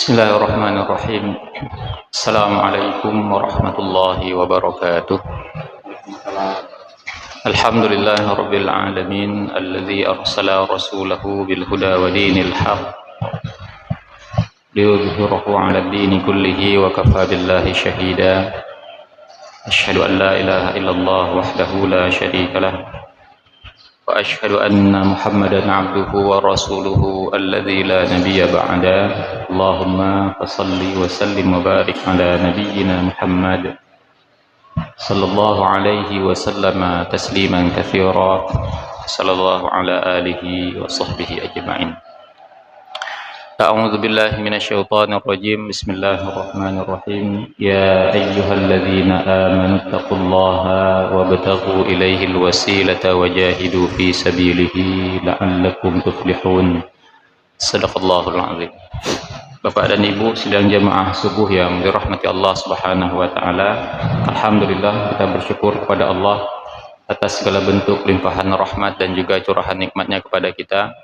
Bismillahirrahmanirrahim. Assalamualaikum warahmatullahi wabarakatuh. Alhamdulillahi rabbil alamin alladzi arsala rasulahu bil huda wa dinil haqq liyudhhirahu 'alad dini kullihi wa kafa billahi shahida. Asyhadu an la ilaha illallah wahdahu la syarika lah wa asyhadu anna Muhammadan 'abduhu wa rasuluhu alladzi la nabiyya ba'da. Allahumma fashalli wa sallim wa barik ala nabiyyina Muhammad sallallahu alaihi wa sallama tasliman katsira. Sallallahu ala alihi wa sahbihi ajma'in. A'udzu billahi minasyaitonir rajim. Bismillahirrahmanirrahim. Ya ayyuhalladzina amanu taqullaha wabtaghu ilaihil wasilata wajahidu fi sabilihi la'allakum tuflihun. Shadaqallahul azim. Bapak dan Ibu sidang jamaah subuh yang dirahmati Allah Subhanahu wa taala. Alhamdulillah, kita bersyukur kepada Allah atas segala bentuk limpahan rahmat dan juga curahan nikmatnya kepada kita.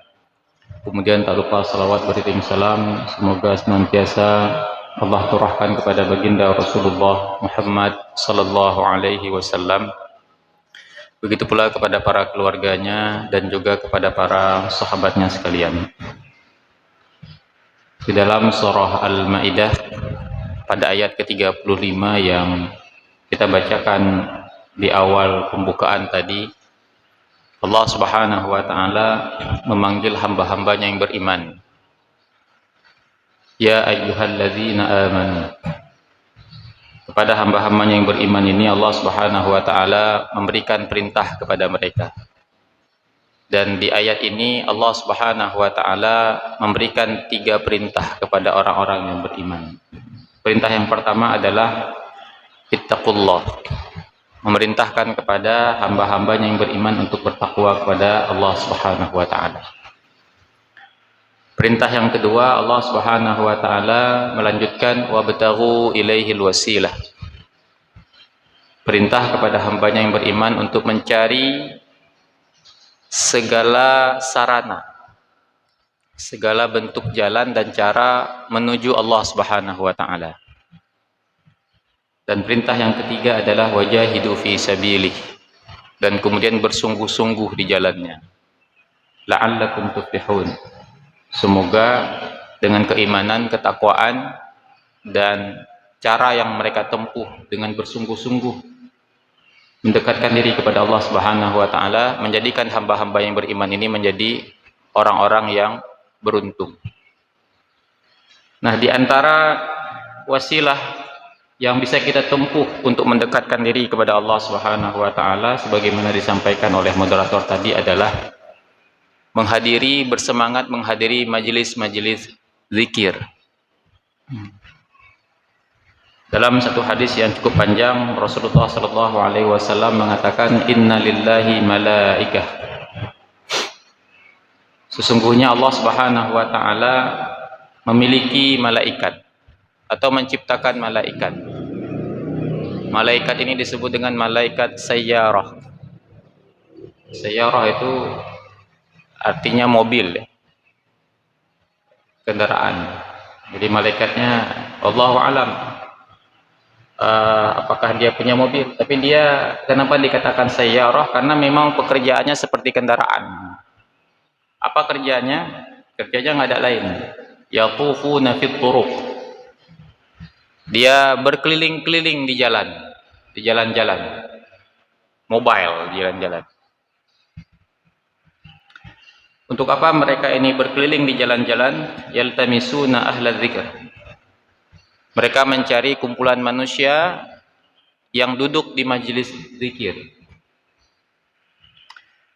Kemudian tak lupa salawat beriring salam semoga senantiasa Allah curahkan kepada baginda Rasulullah Muhammad sallallahu alaihi wasallam. Begitu pula kepada para keluarganya dan juga kepada para sahabatnya sekalian. Di dalam surah Al-Maidah pada ayat ke-35 yang kita bacakan di awal pembukaan tadi, Allah Subhanahu wa taala memanggil hamba-hambanya yang beriman. Ya ayyuhalladzina amanu. Kepada hamba-hambanya yang beriman ini Allah Subhanahu wa taala memberikan perintah kepada mereka. Dan di ayat ini Allah Subhanahu wa taala memberikan 3 perintah kepada orang-orang yang beriman. Perintah yang pertama adalah ittaqullah. Memerintahkan kepada hamba-hambanya yang beriman untuk bertakwa kepada Allah Subhanahu wa taala. Perintah yang kedua, Allah Subhanahu wa taala melanjutkan wabtaghu ilaihil wasilah. Perintah kepada hambanya yang beriman untuk mencari segala sarana, segala bentuk jalan dan cara menuju Allah Subhanahu wa taala. Dan perintah yang ketiga adalah wajahidu fi sabilih, dan kemudian bersungguh-sungguh di jalannya. La'allakum tuflihun. Semoga dengan keimanan, ketakwaan dan cara yang mereka tempuh dengan bersungguh-sungguh mendekatkan diri kepada Allah Subhanahu wa taala, menjadikan hamba-hamba yang beriman ini menjadi orang-orang yang beruntung. Nah, di antara wasilah yang bisa kita tempuh untuk mendekatkan diri kepada Allah Subhanahu wa taala sebagaimana disampaikan oleh moderator tadi adalah bersemangat menghadiri majelis-majelis zikir. Dalam satu hadis yang cukup panjang, Rasulullah sallallahu alaihi wasallam mengatakan inna lillahi malaikah. Sesungguhnya Allah Subhanahu wa taala memiliki malaikat atau menciptakan malaikat. Malaikat ini disebut dengan malaikat sayyarah. Sayyarah itu artinya mobil, kendaraan. Jadi malaikatnya Allahu alam apakah dia punya mobil, tapi dia kenapa dikatakan sayyarah? Karena memang pekerjaannya seperti kendaraan. Apa kerjanya? Kerjanya nggak ada lain. Yatufuna fit turuq. Dia berkeliling-keliling di jalan-jalan, mobile jalan-jalan. Untuk apa mereka ini berkeliling di jalan-jalan? Yaltamisuna ahla dzikr. Mereka mencari kumpulan manusia yang duduk di majelis zikir.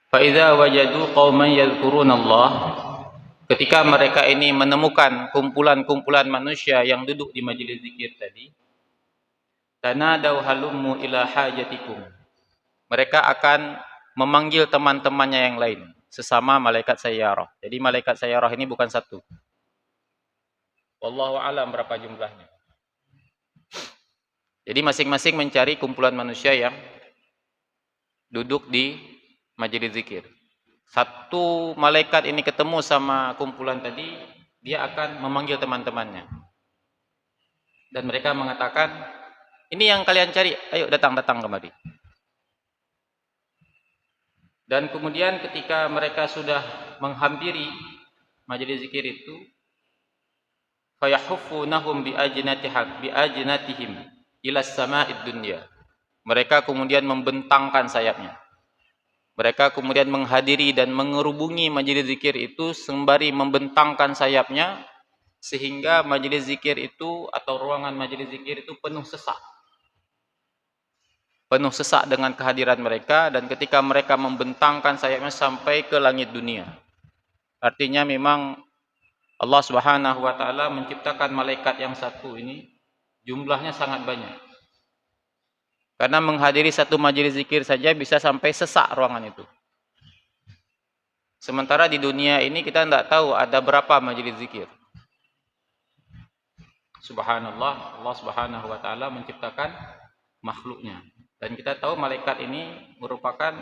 Fa idza wajadu qauman yadhkurunallah. Ketika mereka ini menemukan kumpulan-kumpulan manusia yang duduk di majelis zikir tadi, tanadaw halummu ila hajatikum. Mereka akan memanggil teman-temannya yang lain, sesama malaikat sayyarah. Jadi malaikat sayyarah ini bukan satu. Wallahu alam berapa jumlahnya. Jadi masing-masing mencari kumpulan manusia yang duduk di majelis zikir. Satu malaikat ini ketemu sama kumpulan tadi, dia akan memanggil teman-temannya. Dan mereka mengatakan, ini yang kalian cari, ayo datang kemari. Dan kemudian ketika mereka sudah menghampiri majelis zikir itu, fayahuffunahum biajnatihim ila sama'id dunya. Mereka kemudian membentangkan sayapnya. Mereka kemudian menghadiri dan mengerubungi majelis zikir itu sembari membentangkan sayapnya, sehingga majelis zikir itu atau ruangan majelis zikir itu penuh sesak. Penuh sesak dengan kehadiran mereka, dan ketika mereka membentangkan sayapnya sampai ke langit dunia. Artinya memang Allah Subhanahu wa taala menciptakan malaikat yang satu ini jumlahnya sangat banyak. Karena menghadiri satu majelis zikir saja bisa sampai sesak ruangan itu. Sementara di dunia ini kita tidak tahu ada berapa majelis zikir. Subhanallah, Allah Subhanahu wa taala menciptakan makhluknya. Dan kita tahu malaikat ini merupakan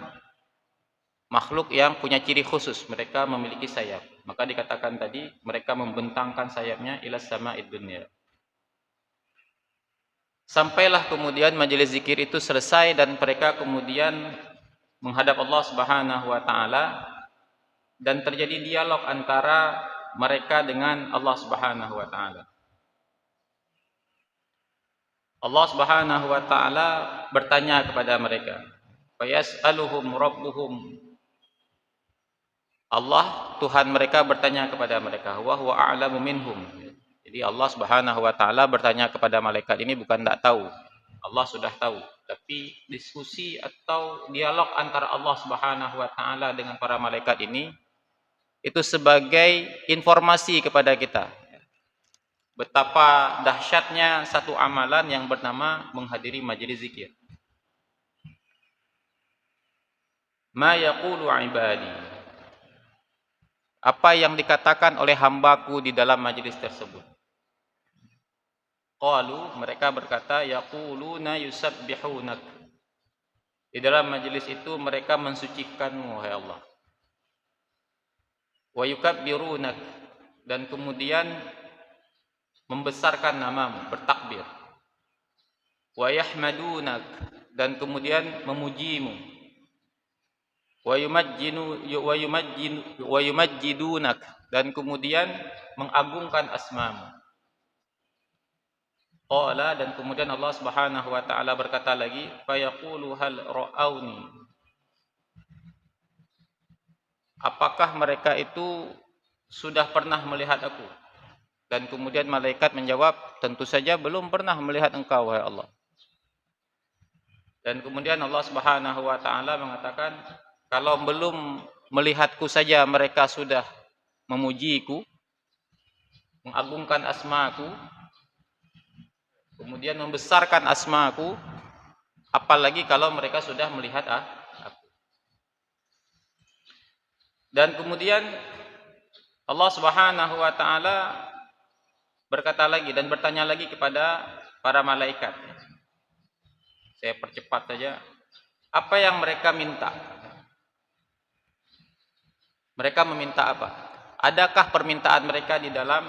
makhluk yang punya ciri khusus, mereka memiliki sayap. Maka dikatakan tadi mereka membentangkan sayapnya ila sama'id dunya. Sampailah kemudian majelis zikir itu selesai dan mereka kemudian menghadap Allah Subhanahu wa taala dan terjadi dialog antara mereka dengan Allah Subhanahu wa taala. Allah Subhanahu wa taala bertanya kepada mereka, "Fayas'aluhum rabbuhum." Allah, Tuhan mereka bertanya kepada mereka, "Wa huwa a'lamu minhum." Jadi Allah Subhanahu wa taala bertanya kepada malaikat ini bukan tidak tahu. Allah sudah tahu, tapi diskusi atau dialog antara Allah Subhanahu wa taala dengan para malaikat ini itu sebagai informasi kepada kita betapa dahsyatnya satu amalan yang bernama menghadiri majelis zikir. Ma yaqulu ibadi. Apa yang dikatakan oleh hambaku di dalam majelis tersebut? Qalu, mereka berkata, yaquluna yusabbihunak. Di dalam majelis itu mereka mensucikanmu, wahai Allah. Wa yukabbirunak, dan kemudian membesarkan namamu, bertakbir. Wa yahmadunak, dan kemudian memujimu. Wa yumajjidunak, dan kemudian mengagungkan asmamu. Qala, dan kemudian Allah Subhanahu wa taala berkata lagi, fa yaqulu hal ra'auni. Apakah mereka itu sudah pernah melihat aku? Dan kemudian malaikat menjawab, tentu saja belum pernah melihat engkau, wahai Allah. Dan kemudian Allah Subhanahu wa taala mengatakan, kalau belum melihatku saja mereka sudah memujiku, mengagungkan asmaku, kemudian membesarkan asmaku, apalagi kalau mereka sudah melihat aku. Dan kemudian Allah Subhanahu wa taala berkata lagi dan bertanya lagi kepada para malaikat. Saya percepat saja. Apa yang mereka minta? Mereka meminta apa? Adakah permintaan mereka di dalam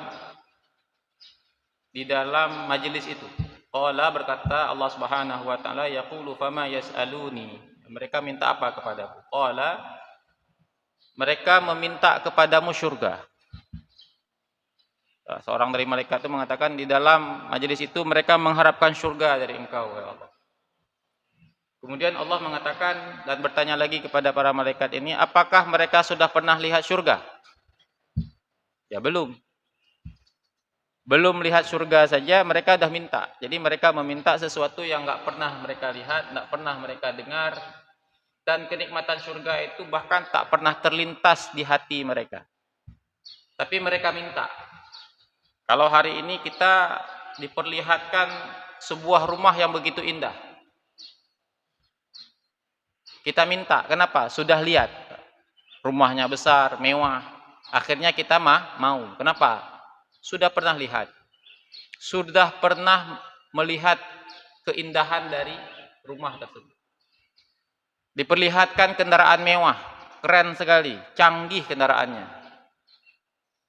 majelis itu? Qala, berkata Allah Subhanahu wa taala, yaqulu fama yas'aluni. Mereka minta apa kepadaku? Qala, mereka meminta kepadamu surga. Seorang dari malaikat itu mengatakan di dalam majelis itu mereka mengharapkan surga dari engkau, ya Allah. Kemudian Allah mengatakan dan bertanya lagi kepada para malaikat ini, apakah mereka sudah pernah lihat surga? Ya belum. Belum lihat surga saja mereka dah minta. Jadi mereka meminta sesuatu yang enggak pernah mereka lihat, enggak pernah mereka dengar, dan kenikmatan surga itu bahkan tak pernah terlintas di hati mereka. Tapi mereka minta. Kalau hari ini kita diperlihatkan sebuah rumah yang begitu indah, kita minta, kenapa? Sudah lihat rumahnya besar, mewah, akhirnya kita mau. Kenapa? Sudah pernah lihat, sudah pernah melihat keindahan dari rumah tersebut. Diperlihatkan kendaraan mewah, keren sekali, canggih kendaraannya.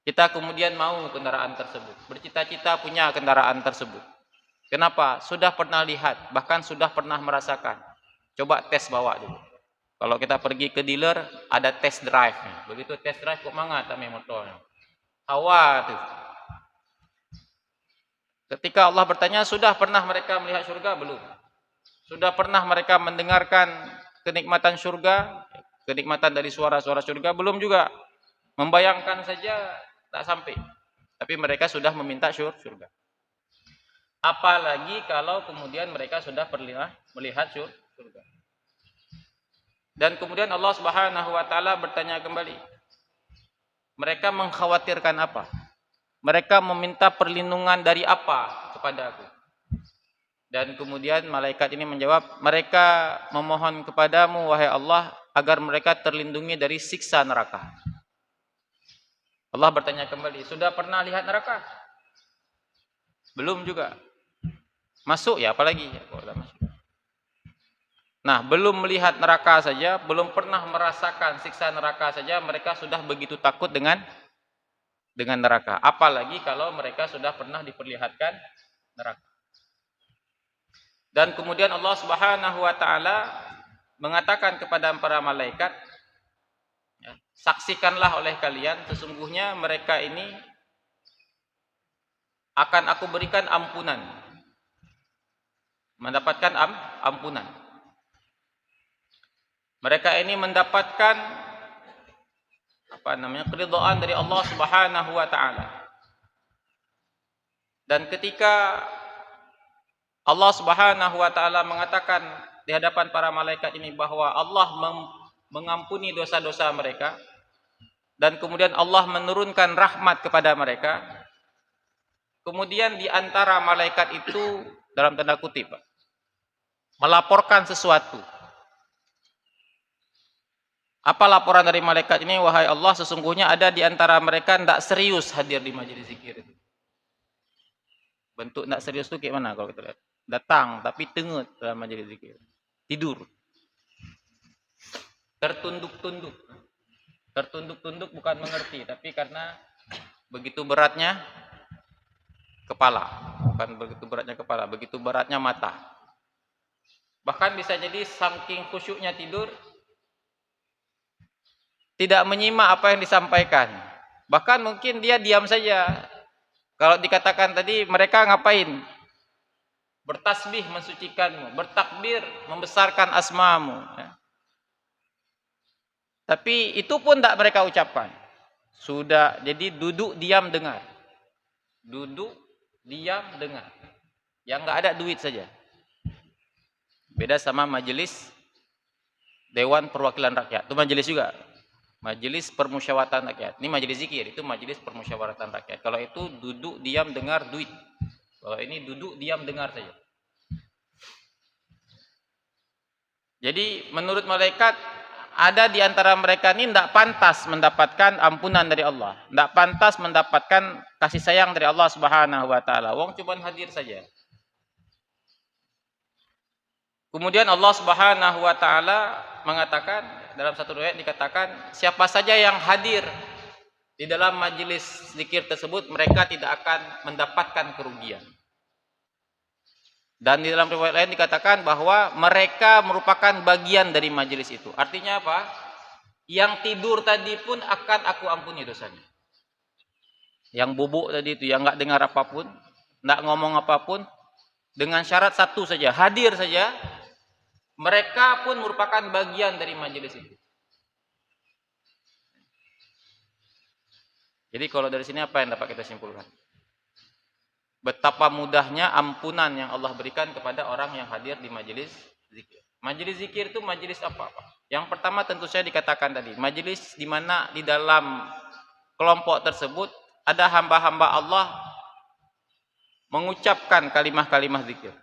Kita kemudian mau kendaraan tersebut, bercita-cita punya kendaraan tersebut. Kenapa? Sudah pernah lihat, bahkan sudah pernah merasakan. Coba tes bawa dulu. Kalau kita pergi ke dealer, ada test drive. Begitu test drive, kok mangat kami motornya. Hawa tuh. Ketika Allah bertanya, sudah pernah mereka melihat surga? Belum. Sudah pernah mereka mendengarkan kenikmatan surga? Kenikmatan dari suara-suara surga? Belum juga. Membayangkan saja tak sampai. Tapi mereka sudah meminta surga. Apalagi kalau kemudian mereka sudah pernah melihat surga. Dan kemudian Allah Subhanahu wa taala bertanya kembali. Mereka mengkhawatirkan apa? Mereka meminta perlindungan dari apa kepada aku? Dan kemudian malaikat ini menjawab, mereka memohon kepadamu wahai Allah agar mereka terlindungi dari siksa neraka. Allah bertanya kembali, sudah pernah lihat neraka? Belum juga. Masuk ya, apalagi ya, nah, belum melihat neraka saja, belum pernah merasakan siksa neraka saja, mereka sudah begitu takut dengan neraka. Apalagi kalau mereka sudah pernah diperlihatkan neraka. Dan kemudian Allah Subhanahu wa taala mengatakan kepada para malaikat, ya, saksikanlah oleh kalian sesungguhnya mereka ini akan aku berikan ampunan. Mendapatkan ampunan. Mereka ini mendapatkan keridhaan dari Allah Subhanahu wa taala. Dan ketika Allah Subhanahu wa taala mengatakan di hadapan para malaikat ini bahwa Allah mengampuni dosa-dosa mereka dan kemudian Allah menurunkan rahmat kepada mereka, kemudian di antara malaikat itu dalam tanda kutip melaporkan sesuatu. Apa laporan dari malaikat ini? Wahai Allah, sesungguhnya ada di antara mereka tidak serius hadir di majelis zikir itu. Bentuk tidak serius itu kayak mana kalau kita lihat? Datang tapi tengut dalam majelis zikir. Tidur. Tertunduk-tunduk. Tertunduk-tunduk bukan mengerti, tapi karena begitu beratnya kepala. Bukan begitu beratnya kepala, begitu beratnya mata. Bahkan bisa jadi saking khusyuknya tidur, tidak menyimak apa yang disampaikan. Bahkan mungkin dia diam saja. Kalau dikatakan tadi mereka ngapain? Bertasbih mensucikanmu, bertakbir membesarkan asmamu. Tapi itu pun tak mereka ucapkan. Sudah, jadi duduk diam dengar. Duduk diam dengar. Yang nggak ada duit saja. Beda sama majelis Dewan Perwakilan Rakyat. Itu majelis juga. Majelis Permusyawaratan Rakyat. Ini majelis zikir, itu majelis Permusyawaratan Rakyat. Kalau itu duduk diam dengar duit. Kalau ini duduk diam dengar saja. Jadi menurut malaikat ada di antara mereka ini tidak pantas mendapatkan ampunan dari Allah, tidak pantas mendapatkan kasih sayang dari Allah Subhanahu wa taala. Wong cuma hadir saja. Kemudian Allah Subhanahu wa taala mengatakan, dalam satu riwayat dikatakan, siapa saja yang hadir di dalam majelis zikir tersebut, mereka tidak akan mendapatkan kerugian. Dan di dalam riwayat lain dikatakan bahwa mereka merupakan bagian dari majelis itu. Artinya apa? Yang tidur tadi pun akan aku ampuni dosanya. Yang bubuk tadi itu, yang nggak dengar apapun, nggak ngomong apapun, dengan syarat satu saja, hadir saja, mereka pun merupakan bagian dari majelis itu. Jadi kalau dari sini apa yang dapat kita simpulkan? Betapa mudahnya ampunan yang Allah berikan kepada orang yang hadir di majelis zikir. Majelis zikir itu majelis apa-apa. Yang pertama tentu saja dikatakan tadi, majelis di mana di dalam kelompok tersebut ada hamba-hamba Allah mengucapkan kalimah-kalimah zikir.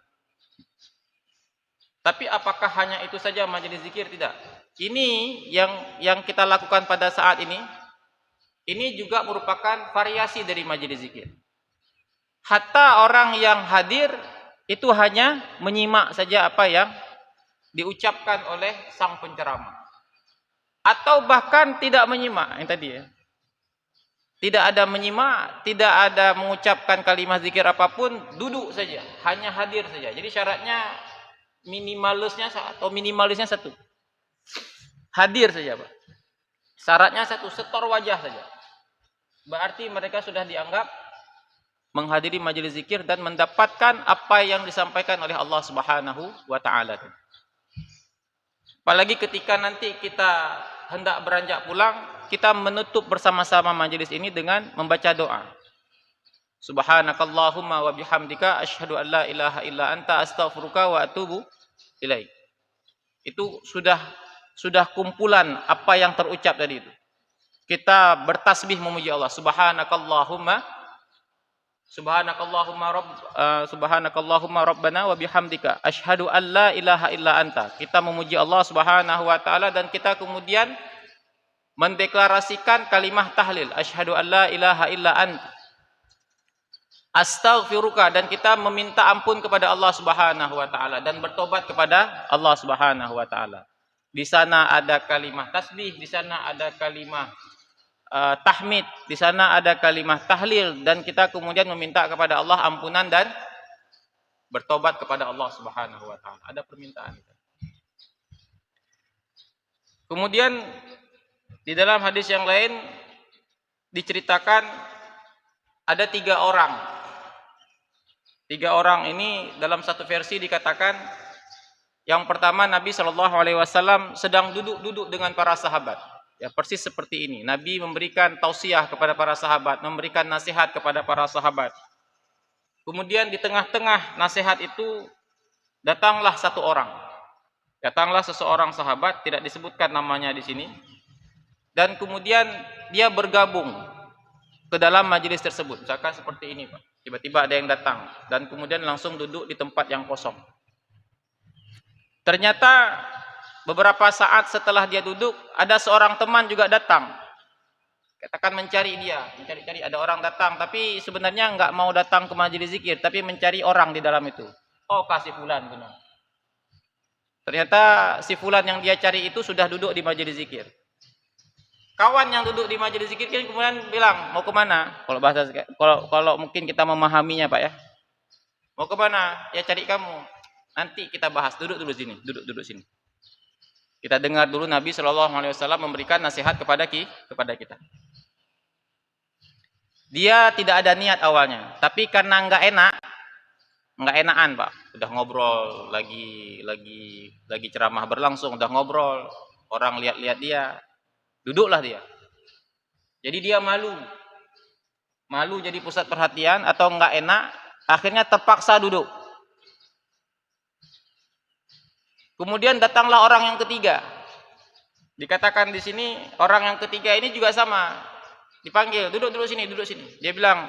Tapi apakah hanya itu saja majelis zikir? Tidak. Ini yang kita lakukan pada saat ini juga merupakan variasi dari majelis zikir. Hatta orang yang hadir itu hanya menyimak saja apa yang diucapkan oleh sang penceramah. Atau bahkan tidak menyimak yang tadi ya. Tidak ada menyimak, tidak ada mengucapkan kalimat zikir apapun, duduk saja, hanya hadir saja. Jadi syaratnya minimalisnya satu. Hadir saja, Pak. Syaratnya satu, setor wajah saja. Berarti mereka sudah dianggap menghadiri majelis zikir dan mendapatkan apa yang disampaikan oleh Allah Subhanahu wa taala. Apalagi ketika nanti kita hendak beranjak pulang, kita menutup bersama-sama majelis ini dengan membaca doa. Subhanakallahumma wa bihamdika asyhadu an la ilaha illa anta astaghfiruka wa atubu ilaik. Itu sudah kumpulan apa yang terucap tadi itu. Kita bertasbih memuji Allah. Subhanakallahumma rabbana wa bihamdika asyhadu an la ilaha illa anta. Kita memuji Allah Subhanahu wa taala dan kita kemudian mendeklarasikan kalimat tahlil, asyhadu an la ilaha illa anta astaghfiruka, dan kita meminta ampun kepada Allah Subhanahu wa taala dan bertobat kepada Allah Subhanahu wa taala. Di sana ada kalimat tasbih, di sana ada kalimat tahmid, di sana ada kalimat tahlil, dan kita kemudian meminta kepada Allah ampunan dan bertobat kepada Allah Subhanahu wa taala. Ada permintaan. Kemudian di dalam hadis yang lain diceritakan ada 3 orang. 3 orang ini dalam satu versi dikatakan yang pertama Nabi Shallallahu Alaihi Wasallam sedang duduk dengan para sahabat. Ya, persis seperti ini. Nabi memberikan tausiah kepada para sahabat, memberikan nasihat kepada para sahabat. Kemudian di tengah-tengah nasihat itu datanglah satu orang. Datanglah seseorang sahabat, tidak disebutkan namanya di sini. Dan kemudian dia bergabung ke dalam majelis tersebut. Misalkan seperti ini, Pak. Tiba-tiba ada yang datang dan kemudian langsung duduk di tempat yang kosong. Ternyata beberapa saat setelah dia duduk, ada seorang teman juga datang. Katakan mencari dia, mencari-cari, ada orang datang, tapi sebenarnya enggak mau datang ke majelis zikir, tapi mencari orang di dalam itu. Oh, kasih fulan benar. Ternyata si fulan yang dia cari itu sudah duduk di majelis zikir. Kawan yang duduk di majelis zikir kemudian bilang, mau kemana? Kalau mungkin kita memahaminya, Pak ya. Mau kemana? Ya cari kamu. Nanti kita bahas. Duduk dulu sini. Duduk sini. Kita dengar dulu Nabi Shallallahu Alaihi Wasallam memberikan nasihat kepada kita. Dia tidak ada niat awalnya, tapi karena nggak enakan, Pak. Udah ngobrol, lagi ceramah berlangsung, udah ngobrol. Orang lihat-lihat dia. Duduklah dia. Jadi dia malu jadi pusat perhatian atau enggak enak, akhirnya terpaksa duduk. Kemudian datanglah orang yang ketiga. Dikatakan di sini orang yang ketiga ini juga sama. Dipanggil, duduk sini. Dia bilang,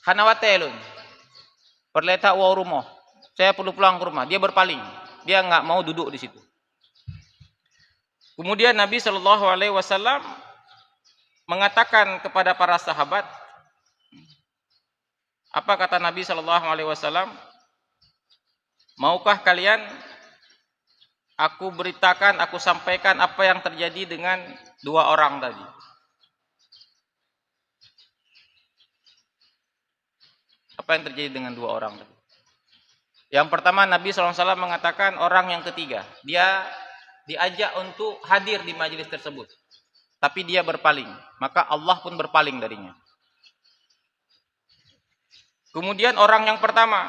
"Hanawatelun. Perleta wa rumah. Saya perlu pulang ke rumah." Dia berpaling. Dia enggak mau duduk di situ. Kemudian Nabi Shallallahu Alaihi Wasallam mengatakan kepada para sahabat, apa kata Nabi Shallallahu Alaihi Wasallam? Maukah kalian aku beritakan, aku sampaikan apa yang terjadi dengan 2 orang tadi? Apa yang terjadi dengan 2 orang tadi? Yang pertama Nabi Shallallahu Alaihi Wasallam mengatakan orang yang ketiga, dia diajak untuk hadir di majelis tersebut, tapi dia berpaling, maka Allah pun berpaling darinya. Kemudian orang yang pertama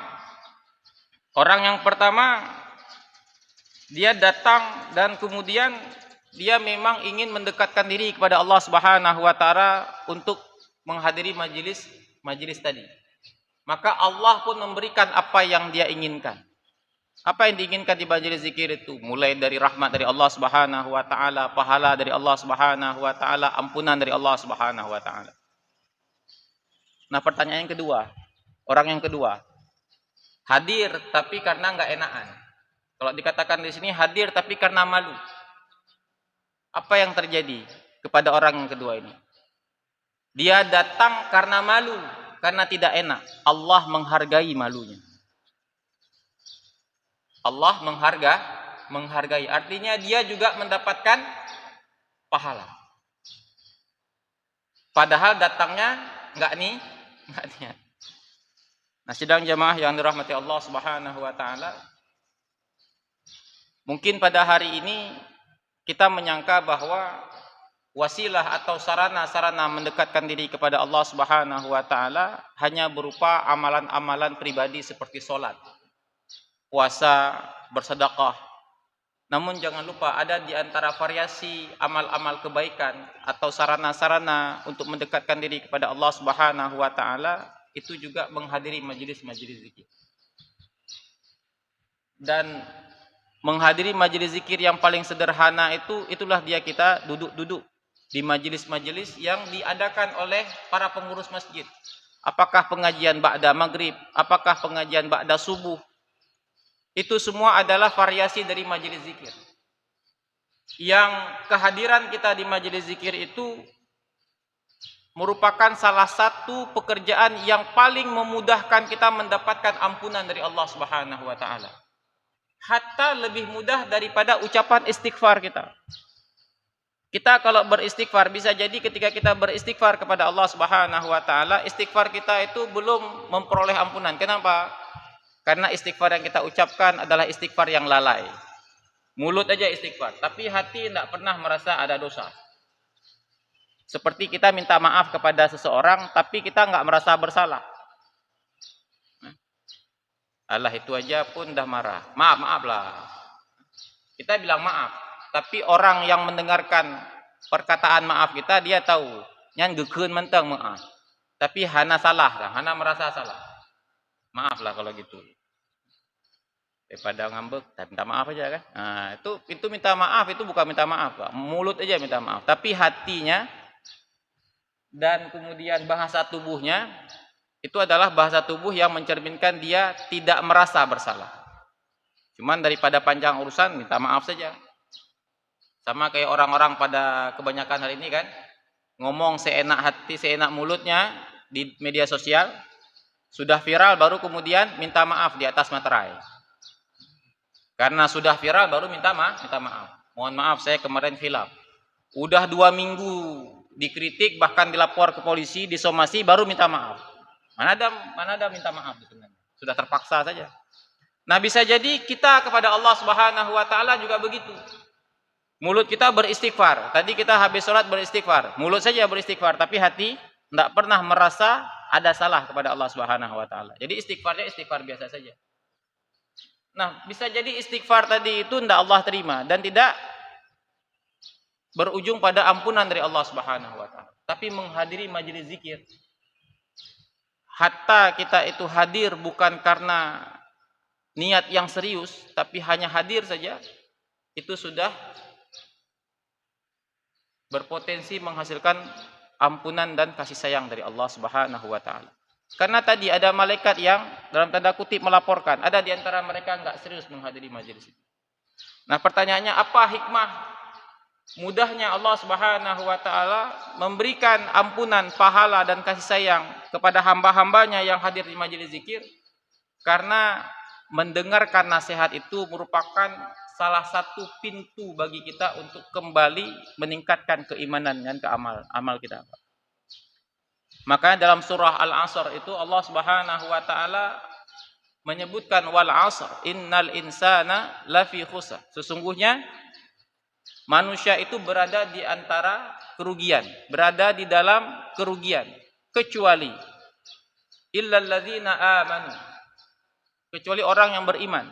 dia datang dan kemudian dia memang ingin mendekatkan diri kepada Allah Subhanahu wa taala untuk menghadiri majelis tadi. Maka Allah pun memberikan apa yang dia inginkan. Apa yang diinginkan di majelis zikir itu? Mulai dari rahmat dari Allah Subhanahu wa taala, pahala dari Allah Subhanahu wa taala, ampunan dari Allah Subhanahu wa taala. Nah, pertanyaan yang kedua, orang yang kedua, hadir tapi karena enggak enakan. Kalau dikatakan di sini hadir tapi karena malu. Apa yang terjadi kepada orang yang kedua ini? Dia datang karena malu, karena tidak enak. Allah menghargai malunya. Allah menghargai, artinya dia juga mendapatkan pahala. Padahal datangnya enggak niat. Nah, sidang jamaah yang dirahmati Allah Subhanahu wa taala, mungkin pada hari ini kita menyangka bahwa wasilah atau sarana-sarana mendekatkan diri kepada Allah Subhanahu wa taala hanya berupa amalan-amalan pribadi seperti salat, puasa, bersedekah. Namun jangan lupa ada di antara variasi amal-amal kebaikan atau sarana-sarana untuk mendekatkan diri kepada Allah Subhanahu wa taala itu juga menghadiri majelis-majelis zikir. Dan menghadiri majelis zikir yang paling sederhana itulah dia kita duduk-duduk di majelis-majelis yang diadakan oleh para pengurus masjid. Apakah pengajian ba'da maghrib, apakah pengajian ba'da subuh. Itu semua adalah variasi dari majelis zikir. Yang kehadiran kita di majelis zikir itu merupakan salah satu pekerjaan yang paling memudahkan kita mendapatkan ampunan dari Allah Subhanahu wa taala. Hatta lebih mudah daripada ucapan istighfar kita. Kita kalau beristighfar, bisa jadi ketika kita beristighfar kepada Allah Subhanahu wa taala, istighfar kita itu belum memperoleh ampunan. Kenapa? Karena istighfar yang kita ucapkan adalah istighfar yang lalai. Mulut aja istighfar, tapi hati tidak pernah merasa ada dosa. Seperti kita minta maaf kepada seseorang, tapi kita nggak merasa bersalah. Allah itu aja pun dah marah. Maaf lah. Kita bilang maaf, tapi orang yang mendengarkan perkataan maaf kita, dia tahu. Yang gekeun mentang maaf. Tapi hana salah lah, hana merasa salah. Maaflah kalau gitu. Daripada ngambek, minta maaf aja kan. Nah, itu minta maaf itu bukan minta maaf, Pak. Mulut aja minta maaf, tapi hatinya dan kemudian bahasa tubuhnya itu adalah bahasa tubuh yang mencerminkan dia tidak merasa bersalah. Cuman daripada panjang urusan, minta maaf saja. Sama kayak orang-orang pada kebanyakan hari ini kan, ngomong seenak hati, seenak mulutnya di media sosial. Sudah viral baru kemudian minta maaf di atas materai. Karena sudah viral baru minta maaf. Mohon maaf saya kemarin hilaf. Udah 2 minggu dikritik bahkan dilapor ke polisi, disomasi baru minta maaf. Mana ada minta maaf sebenarnya. Sudah terpaksa saja. Nah, bisa jadi kita kepada Allah Subhanahu wa taala juga begitu. Mulut kita beristighfar. Tadi kita habis sholat beristighfar. Mulut saja beristighfar, tapi hati tidak pernah merasa ada salah kepada Allah Subhanahu wa taala. Jadi istighfarnya istighfar biasa saja. Nah, bisa jadi istighfar tadi itu tidak Allah terima dan tidak berujung pada ampunan dari Allah Subhanahu wa taala. Tapi menghadiri majelis zikir, hatta kita itu hadir bukan karena niat yang serius, tapi hanya hadir saja, itu sudah berpotensi menghasilkan ampunan dan kasih sayang dari Allah Subhanahu wa taala. Karena tadi ada malaikat yang dalam tanda kutip melaporkan, ada di antara mereka enggak serius menghadiri majelis itu. Nah, pertanyaannya apa hikmah mudahnya Allah Subhanahu wa taala memberikan ampunan, pahala dan kasih sayang kepada hamba-hambanya yang hadir di majelis zikir? Karena mendengarkan nasihat itu merupakan salah satu pintu bagi kita untuk kembali meningkatkan keimanan dan amal kita. Maka dalam surah Al-Asr itu Allah Subhanahu wa taala menyebutkan wal 'asr innal insana lafi khusr. Sesungguhnya manusia itu berada di antara kerugian, berada di dalam kerugian, kecuali illal ladzina amanu, kecuali orang yang beriman.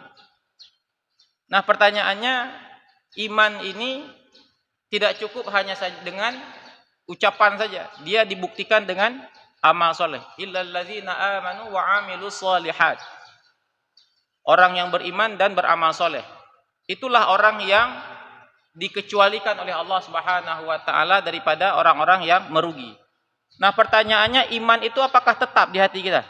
Nah, pertanyaannya, iman ini tidak cukup hanya dengan ucapan saja. Dia dibuktikan dengan amal soleh. Illal ladzina amanu wa 'amilus shalihat. Orang yang beriman dan beramal soleh. Itulah orang yang dikecualikan oleh Allah Subhanahu wa taala daripada orang-orang yang merugi. Nah, pertanyaannya, iman itu apakah tetap di hati kita?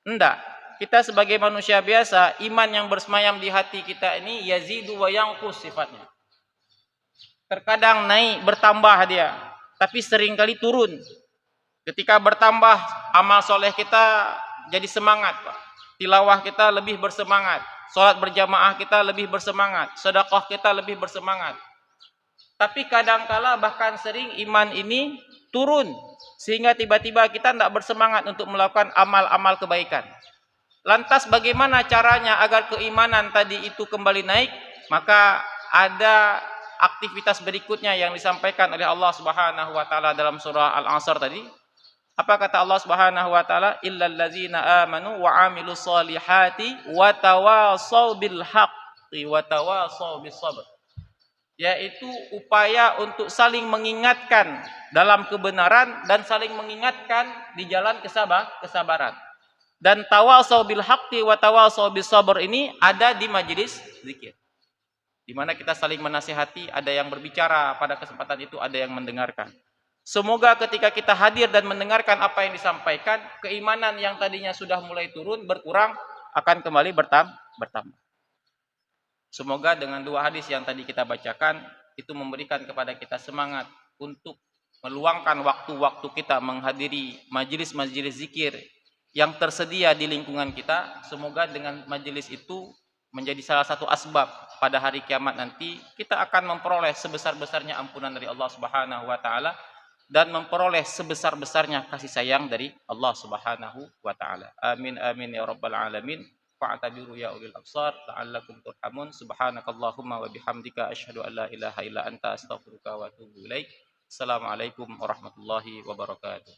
Enggak. Kita sebagai manusia biasa, iman yang bersemayam di hati kita ini yazidu wa yanqus sifatnya. Terkadang naik, bertambah dia, tapi seringkali turun. Ketika bertambah, amal soleh kita jadi semangat, Pak. Tilawah kita lebih bersemangat, sholat berjamaah kita lebih bersemangat, sedekah kita lebih bersemangat. Tapi kadangkala bahkan sering iman ini turun sehingga tiba-tiba kita tidak bersemangat untuk melakukan amal-amal kebaikan. Lantas bagaimana caranya agar keimanan tadi itu kembali naik? Maka ada aktivitas berikutnya yang disampaikan oleh Allah Subhanahu wa taala dalam surah Al-Asr tadi. Apa kata Allah Subhanahu wa taala? Illal ladzina amanu wa 'amilus solihati wa tawashaw bil haqqi wa tawashaw bis sabr. Yaitu upaya untuk saling mengingatkan dalam kebenaran dan saling mengingatkan di jalan kesabaran. Dan tawashaw bil haqqi wa tawashaw bis sabr ini ada di majelis zikir. Di mana kita saling menasihati, ada yang berbicara pada kesempatan itu, ada yang mendengarkan. Semoga ketika kita hadir dan mendengarkan apa yang disampaikan, keimanan yang tadinya sudah mulai turun, berkurang, akan kembali bertambah. Semoga dengan dua hadis yang tadi kita bacakan, itu memberikan kepada kita semangat untuk meluangkan waktu-waktu kita menghadiri majelis-majelis zikir yang tersedia di lingkungan kita. Semoga dengan majelis itu menjadi salah satu asbab pada hari kiamat nanti kita akan memperoleh sebesar-besarnya ampunan dari Allah Subhanahu wa taala dan memperoleh sebesar-besarnya kasih sayang dari Allah Subhanahu wa taala. Amin amin ya rabbal alamin. Fa'tabiru ya ulil absar la'allakum turhamun. Subhanakallahumma wa bihamdika asyhadu an la ilaha illa anta astaghfiruka wa atubu ilaik. Assalamualaikum warahmatullahi wabarakatuh.